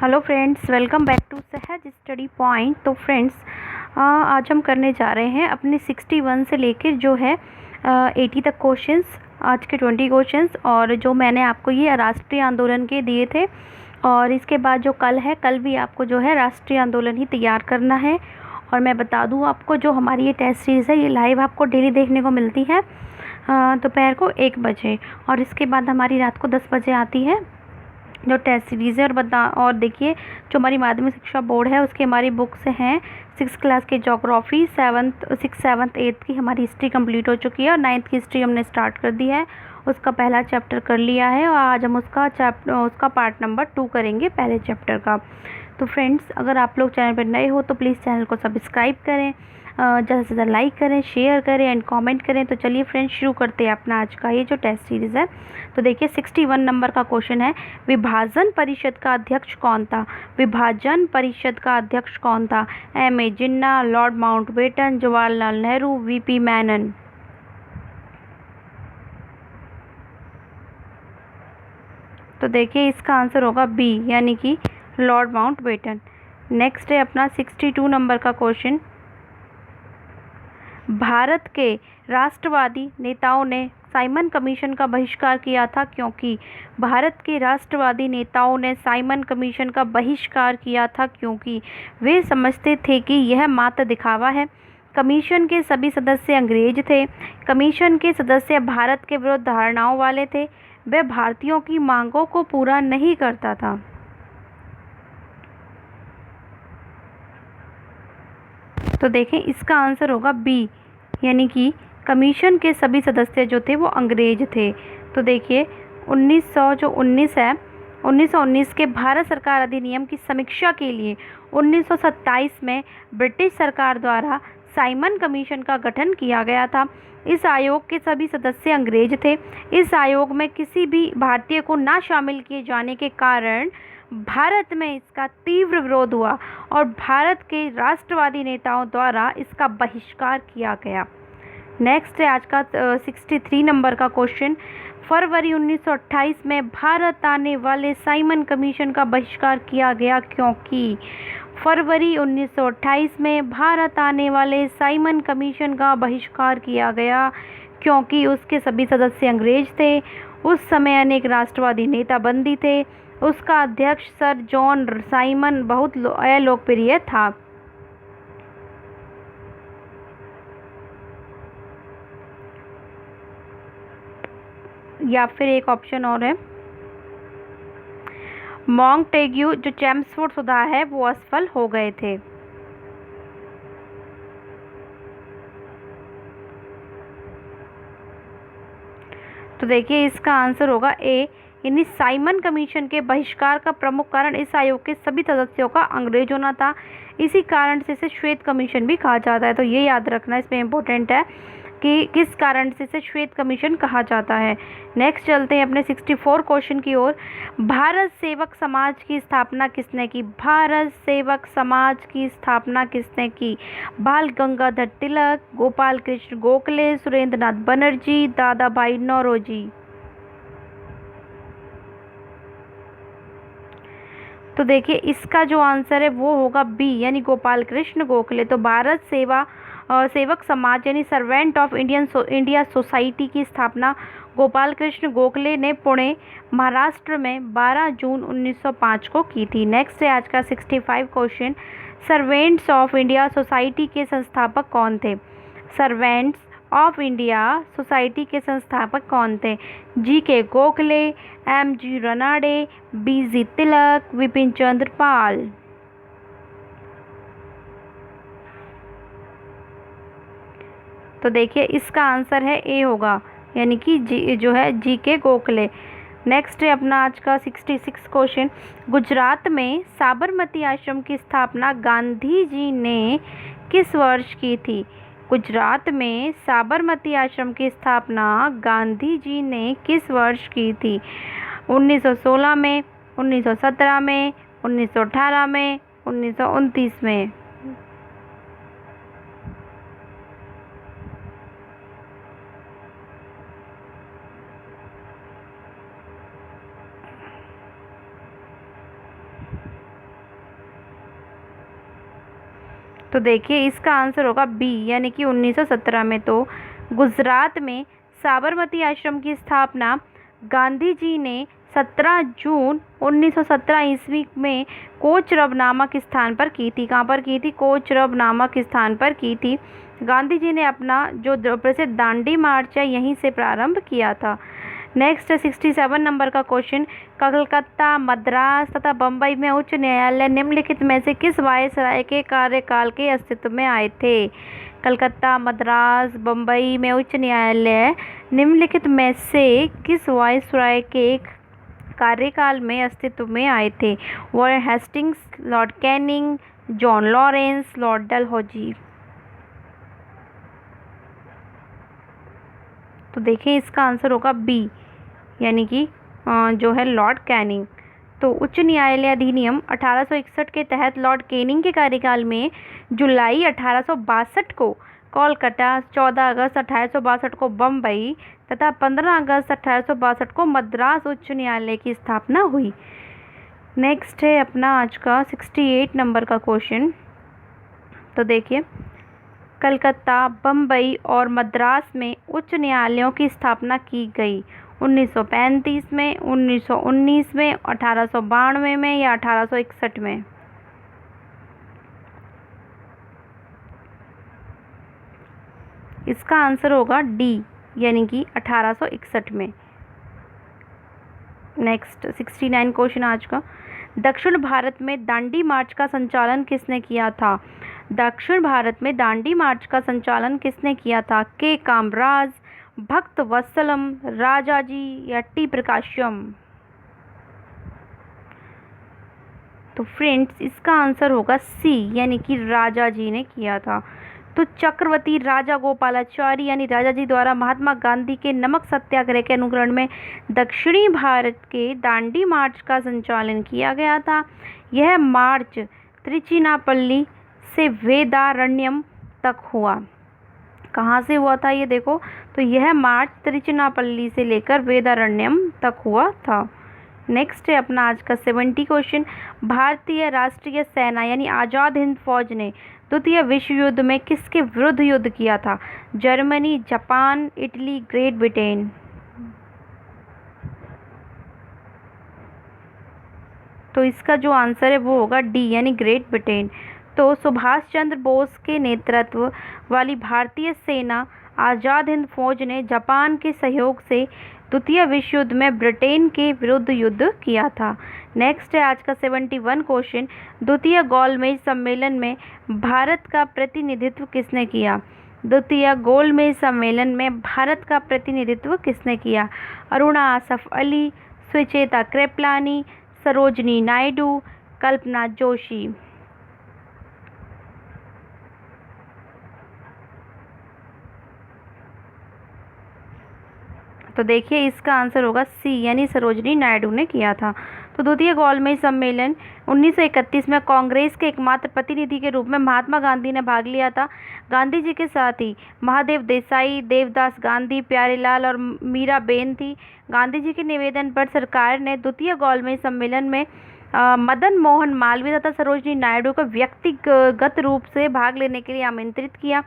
Hello friends, welcome back to Sahaj study point. तो friends, आज हम करने जा रहे हैं अपने 61 से लेकर जो है 80 तक क्वेश्चंस। आज के 20 क्वेश्चंस और जो मैंने आपको ये राष्ट्रीय आंदोलन के दिए थे, और इसके बाद जो कल है, कल भी आपको जो है राष्ट्रीय आंदोलन ही तैयार करना है। और मैं बता दूं आपको, जो हमारी ये टेस्ट सीरीज़ है ये लाइव आपको डेली देखने को मिलती है दोपहर को 1 बजे, और इसके बाद हमारी रात को 10 बजे आती है जो टेस्ट सीरीज़ है। और देखिए, जो हमारी माध्यमिक शिक्षा बोर्ड है उसकी हमारी बुक्स हैं 6th क्लास की ज्योग्राफी, 6th 7th 8th की हमारी हिस्ट्री कंप्लीट हो चुकी है, और 9th की हिस्ट्री हमने स्टार्ट कर दी है। उसका पहला चैप्टर कर लिया है, और आज हम उसका पार्ट नंबर 2 करेंगे पहले चैप्टर का। तो फ्रेंड्स, अगर आप लोग चैनल पर नए हो तो प्लीज़ चैनल को सब्सक्राइब करें, ज़्यादा से ज़्यादा लाइक करें, शेयर करें एंड कमेंट करें। तो चलिए फ्रेंड्स, शुरू करते हैं अपना आज का ये जो टेस्ट सीरीज़ है। तो देखिए, 61 नंबर का क्वेश्चन है, विभाजन परिषद का अध्यक्ष कौन था? विभाजन परिषद का अध्यक्ष कौन था? M.A. Jinnah, lord Mountbatten, Jawaharlal Nehru, V.P. Menon. तो देखिए, इसका आंसर होगा बी, यानी कि लॉर्ड माउंटबेटन। नेक्स्ट है अपना 62 नंबर का क्वेश्चन, भारत के राष्ट्रवादी नेताओं ने साइमन कमीशन का बहिष्कार किया था क्योंकि? भारत के राष्ट्रवादी नेताओं ने साइमन कमीशन का बहिष्कार किया था क्योंकि वे समझते थे कि यह मात्र दिखावा है। कमीशन के सभी सदस्य अंग्रेज थे। कमीशन के सदस्य भारत के विरुद्ध धारणाओं वाले थे। वह भारतीयों की मांगों को पूरा नहीं करता था। तो देखें, इसका आंसर होगा बी, यानी कि कमीशन के सभी सदस्य जो थे वो अंग्रेज थे। तो देखिए, 1919 के भारत सरकार अधिनियम की समीक्षा के लिए 1927 में ब्रिटिश सरकार द्वारा साइमन कमीशन का गठन किया गया था। इस आयोग के सभी सदस्य अंग्रेज थे। इस आयोग में किसी भी भारतीय को ना शामिल किए जाने के कारण भारत में इसका तीव्र विरोध हुआ और भारत के राष्ट्रवादी नेताओं द्वारा इसका बहिष्कार किया गया। नेक्स्ट है आज का 63 नंबर का क्वेश्चन, फरवरी 1928 में भारत आने वाले साइमन कमीशन का बहिष्कार किया गया क्योंकि? फरवरी 1928 में भारत आने वाले साइमन कमीशन का बहिष्कार किया गया क्योंकि उसके सभी सदस्य अंग्रेज थे। उस समय अनेक राष्ट्रवादी नेता बंदी थे। उसका अध्यक्ष सर जॉन साइमन बहुत अलोकप्रिय था। या फिर एक ऑप्शन और है, मॉन्टेग्यू जो चेम्सफोर्ड सुधार है वो असफल हो गए थे। तो देखिए, इसका आंसर होगा ए, यानी साइमन कमीशन के बहिष्कार का प्रमुख कारण इस आयोग के सभी सदस्यों का अंग्रेज होना था। इसी कारण से इसे श्वेत कमीशन भी कहा जाता है। तो ये याद रखना इसमें इम्पोर्टेंट है कि किस कारण से इसे श्वेत कमीशन कहा जाता है। नेक्स्ट चलते हैं अपने 64 क्वेश्चन की ओर, भारत सेवक समाज की स्थापना किसने की? भारत सेवक समाज की स्थापना किसने की? बाल गंगाधर तिलक, गोपाल कृष्ण गोखले, सुरेंद्रनाथ बनर्जी, दादा भाई नौरोजी। तो देखिए, इसका जो आंसर है वो होगा बी, यानी गोपाल कृष्ण गोखले। तो भारत सेवक समाज यानी सर्वेंट ऑफ इंडिया सोसाइटी की स्थापना गोपाल कृष्ण गोखले ने पुणे, महाराष्ट्र में 12 जून 1905 को की थी। नेक्स्ट है आज का 65 question, servants of India society के संस्थापक कौन थे? सर्वेंट्स ऑफ इंडिया सोसाइटी के संस्थापक कौन थे? G.K. Gokhale, M.G. Ranade, B.G. तिलक, विपिन चंद्र पाल। तो देखिए, इसका आंसर है ए होगा, यानी कि जो है G.K. गोखले। नेक्स्ट है अपना आज का 66 क्वेश्चन, गुजरात में साबरमती आश्रम की स्थापना गांधी जी ने किस वर्ष की थी? गुजरात में साबरमती आश्रम की स्थापना गांधी जी ने किस वर्ष की थी? 1916 में, 1917 में, 1918 में, 1929 में। तो देखिए इसका आंसर होगा बी, यानी कि 1917 में। तो गुजरात में साबरमती आश्रम की स्थापना गांधी जी ने 17 जून 1917 ईस्वी में कोचरब नामक स्थान पर की थी। कहाँ पर की थी? कोचरब नामक स्थान पर की थी। गांधी जी ने अपना जो प्रसिद्ध दांडी मार्च है यहीं से प्रारंभ किया था। नेक्स्ट 67 नंबर का क्वेश्चन, कलकत्ता, मद्रास तथा बम्बई में उच्च न्यायालय निम्नलिखित में से किस वायसराय के कार्यकाल के अस्तित्व में आए थे? कलकत्ता, मद्रास, बम्बई में उच्च न्यायालय निम्नलिखित में से किस वायसराय के कार्यकाल में अस्तित्व में आए थे? Warren Hastings, Lord Canning, John Lawrence, Lord Dalhousie. तो देखिए इसका आंसर होगा बी, यानी कि जो है लॉर्ड कैनिंग। तो उच्च न्यायालय अधिनियम 1861 के तहत लॉर्ड कैनिंग के कार्यकाल में जुलाई 1862 को कोलकाता, 14 अगस्त 1862 को बम्बई तथा 15 अगस्त 1862 को मद्रास उच्च न्यायालय की स्थापना हुई। नेक्स्ट है अपना आज का 68 नंबर का क्वेश्चन। तो देखिए कलकत्ता, बम्बई और मद्रास में उच्च न्यायालयों की स्थापना की गई 1935 में, 1919 में, 1892 में या 1861 में? इसका आंसर होगा डी, यानी कि 1861 में। नेक्स्ट 69 क्वेश्चन आज का, दक्षिण भारत में दांडी मार्च का संचालन किसने किया था? दक्षिण भारत में दांडी मार्च का संचालन किसने किया था? के कामराज, भक्त वत्सलम, राजाजी या टी प्रकाशम? तो फ्रेंड्स इसका आंसर होगा सी, यानी कि राजाजी ने किया था। तो चक्रवर्ती राजा गोपालाचारी यानी राजाजी द्वारा महात्मा गांधी के नमक सत्याग्रह के अनुकरण में दक्षिणी भारत के दांडी मार्च का संचालन किया गया था। यह मार्च त्रिचिनापल्ली से वेदारण्यम तक हुआ। कहाँ से हुआ था ये देखो, तो यह मार्च त्रिचिनापल्ली से लेकर वेदारण्यम तक हुआ था। नेक्स्ट है अपना आज का 70 क्वेश्चन, भारतीय राष्ट्रीय सेना यानी आज़ाद हिंद फौज ने द्वितीय विश्व युद्ध में किसके विरुद्ध युद्ध किया था? Germany, Japan, Italy, great Britain? तो इसका जो आंसर है वो होगा डी, यानी ग्रेट ब्रिटेन। तो सुभाष चंद्र बोस के नेतृत्व वाली भारतीय सेना आज़ाद हिंद फौज ने जापान के सहयोग से द्वितीय विश्व युद्ध में ब्रिटेन के विरुद्ध युद्ध किया था। नेक्स्ट है आज का 71 क्वेश्चन, द्वितीय गोलमेज सम्मेलन में भारत का प्रतिनिधित्व किसने किया? द्वितीय गोलमेज सम्मेलन में भारत का प्रतिनिधित्व किसने किया? अरुणा आसफ अली, सुचेता कृपलानी, सरोजनी नायडू, कल्पना जोशी? तो देखिए इसका आंसर होगा सी, यानी सरोजनी नायडू ने किया था। तो द्वितीय गोलमेज सम्मेलन 1931 में कांग्रेस के एकमात्र प्रतिनिधि के रूप में महात्मा गांधी ने भाग लिया था। गांधी जी के साथ ही महादेव देसाई, देवदास गांधी, प्यारेलाल और मीराबेन थी। गांधी जी के निवेदन पर सरकार ने द्वितीय गोलमेज सम्मेलन में मदन मोहन मालवीय तथा सरोजनी नायडू को व्यक्तिगत रूप से भाग लेने के लिए आमंत्रित किया।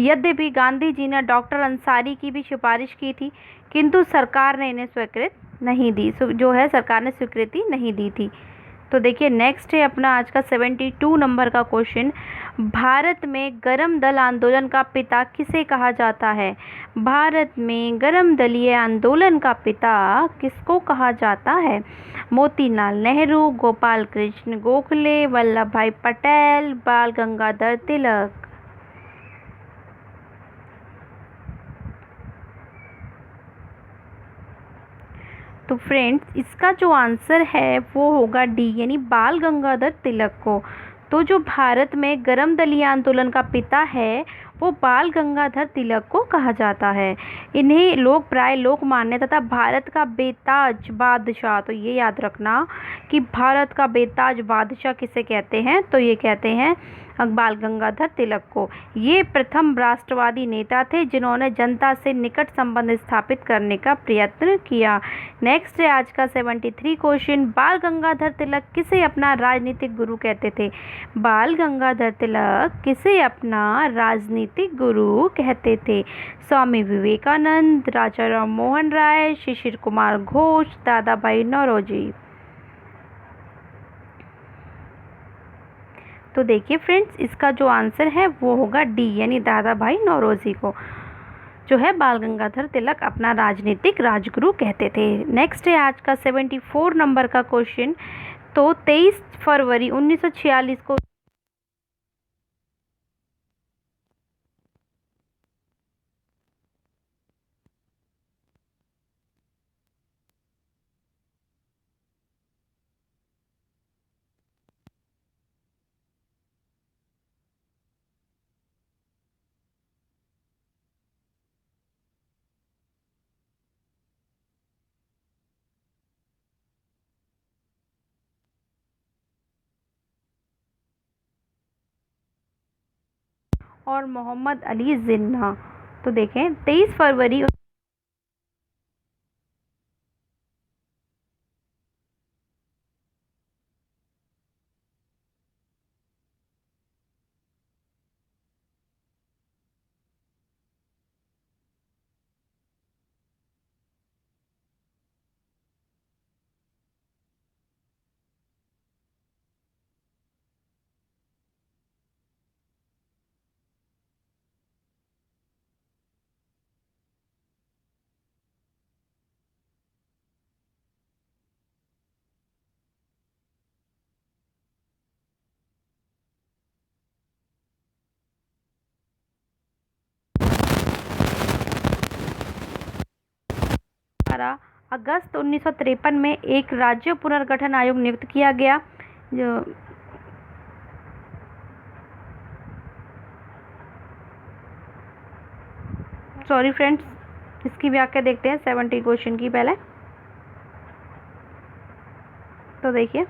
यद्यपि गांधी जी ने डॉक्टर अंसारी की भी सिफारिश की थी, किंतु सरकार ने इन्हें स्वीकृत नहीं दी, जो है सरकार ने स्वीकृति नहीं दी थी। तो देखिए नेक्स्ट है अपना आज का 72 नंबर का क्वेश्चन, भारत में गरम दल आंदोलन का पिता किसे कहा जाता है? भारत में गरम दलीय आंदोलन का पिता किसको कहा जाता है? मोतीलाल नेहरू, गोपाल कृष्ण गोखले, वल्लभ भाई पटेल, बाल गंगाधर तिलक? तो फ्रेंड्स इसका जो आंसर है वो होगा डी, यानी बाल गंगाधर तिलक को। तो जो भारत में गरम दलीय आंदोलन का पिता है वो बाल गंगाधर तिलक को कहा जाता है। इन्हें लोग प्राय लोक मान्य तथा भारत का बेताज बादशाह, तो ये याद रखना कि भारत का बेताज बादशाह किसे कहते हैं, तो ये कहते हैं बाल गंगाधर तिलक को। ये प्रथम राष्ट्रवादी नेता थे जिन्होंने जनता से निकट संबंध स्थापित करने का प्रयत्न किया। नेक्स्ट है आज का 73 क्वेश्चन, बाल गंगाधर तिलक किसे अपना राजनीतिक गुरु कहते थे? बाल गंगाधर तिलक किसे अपना राजनीतिक गुरु कहते थे? स्वामी विवेकानंद, राजा राम मोहन राय, शिशिर कुमार घोष, दादा भाई नौरोजी। तो देखिए फ्रेंड्स, इसका जो आंसर है वो होगा डी, यानी दादा भाई नौरोजी को जो है बाल गंगाधर तिलक अपना राजनीतिक राजगुरु कहते थे। नेक्स्ट है आज का 74 नंबर का क्वेश्चन, तो 23 फरवरी 1946 को और मोहम्मद अली जिन्ना। तो देखें 23 फरवरी अगस्त 1953 में एक राज्य पुनर्गठन आयोग नियुक्त किया गया। जो सॉरी फ्रेंड्स, इसकी व्याख्या देखते हैं 70 क्वेश्चन की पहले। तो देखिए,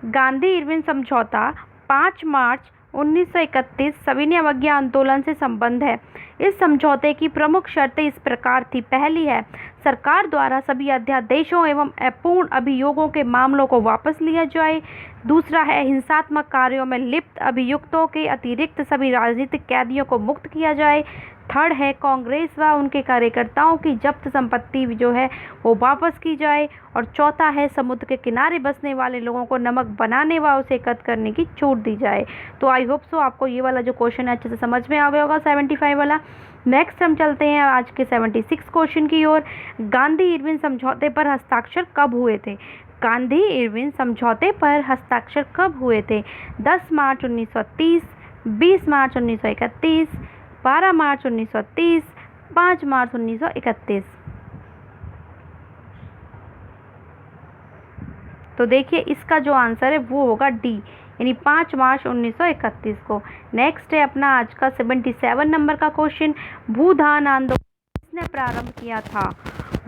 गांधी इरविन समझौता 5 मार्च 1931 सविनय अवज्ञा आंदोलन से संबंध है। इस समझौते की प्रमुख शर्तें इस प्रकार थी। पहली है, सरकार द्वारा सभी अध्यादेशों एवं अपूर्ण अभियोगों के मामलों को वापस लिया जाए। दूसरा है, हिंसात्मक कार्यों में लिप्त अभियुक्तों के अतिरिक्त सभी राजनीतिक कैदियों को मुक्त किया जाए। थर्ड है, कांग्रेस व उनके कार्यकर्ताओं की जब्त संपत्ति जो है वो वापस की जाए। और चौथा है, समुद्र के किनारे बसने वाले लोगों को नमक बनाने व उसे एकत्र करने की छूट दी जाए। तो आई होप सो आपको ये वाला जो क्वेश्चन है अच्छे से समझ में आ गया होगा, 75 वाला। नेक्स्ट हम चलते हैं आज के 76 क्वेश्चन की ओर। गांधी इरविन समझौते पर हस्ताक्षर कब हुए थे? गांधी इरविन समझौते पर हस्ताक्षर कब हुए थे? 10 मार्च 1930, 20 मार्च 1931, 12 मार्च 1930, 5 मार्च 1931। तो देखिए, इसका जो आंसर है वो होगा डी, यानी 5 मार्च 1931 को। नेक्स्ट है अपना आज का 77 नंबर का क्वेश्चन, भूदान आंदोलन किसने प्रारंभ किया था?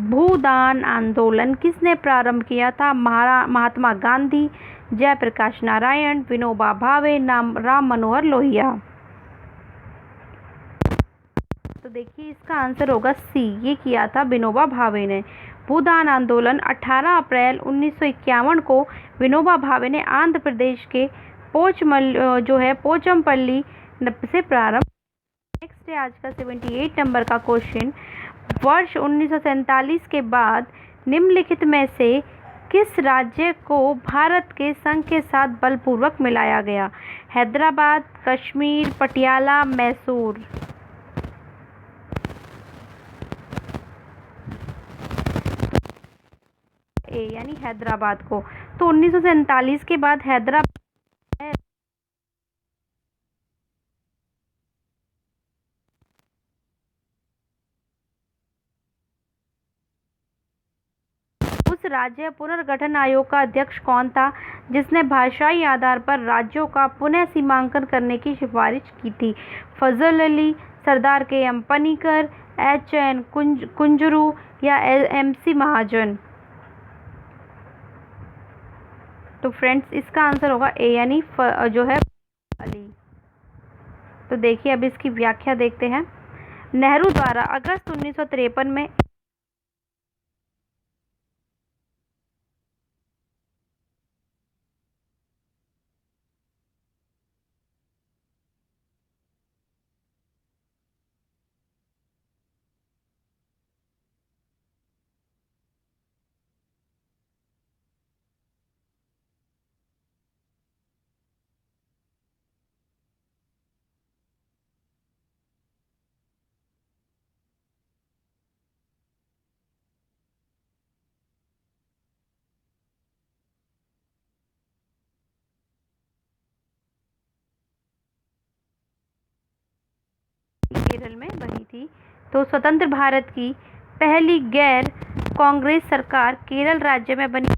भूदान आंदोलन किसने प्रारंभ किया था? महात्मा गांधी, जयप्रकाश नारायण, विनोबा भावे, राम मनोहर लोहिया। तो देखिए, इसका आंसर होगा सी, ये किया था विनोबा भावे ने। भूदान आंदोलन 18 अप्रैल 1951 को विनोबा भावे ने आंध्र प्रदेश के पोचमपल्ली से प्रारंभ। नेक्स्ट है आज का 78 नंबर का क्वेश्चन, वर्ष 1947 के बाद निम्नलिखित में से किस राज्य को भारत के संघ के साथ बलपूर्वक मिलाया गया? हैदराबाद, कश्मीर, पटियाला, मैसूर। यानी हैदराबाद को। तो 1947 के बाद हैदराबाद उस राज्य पुनर्गठन आयोग का अध्यक्ष कौन था जिसने भाषाई आधार पर राज्यों का पुनः सीमांकन करने की सिफारिश की थी? फजल अली, सरदार के.एम. पनिकर, एच.एन. कुंजरू या एम.सी. महाजन? तो फ्रेंड्स इसका आंसर होगा ए, यानी जो है अली। तो देखिए अब इसकी व्याख्या देखते हैं। नेहरू द्वारा अगस्त 1953 में केरल में बनी थी। तो स्वतंत्र भारत की पहली गैर कांग्रेस सरकार केरल राज्य में बनी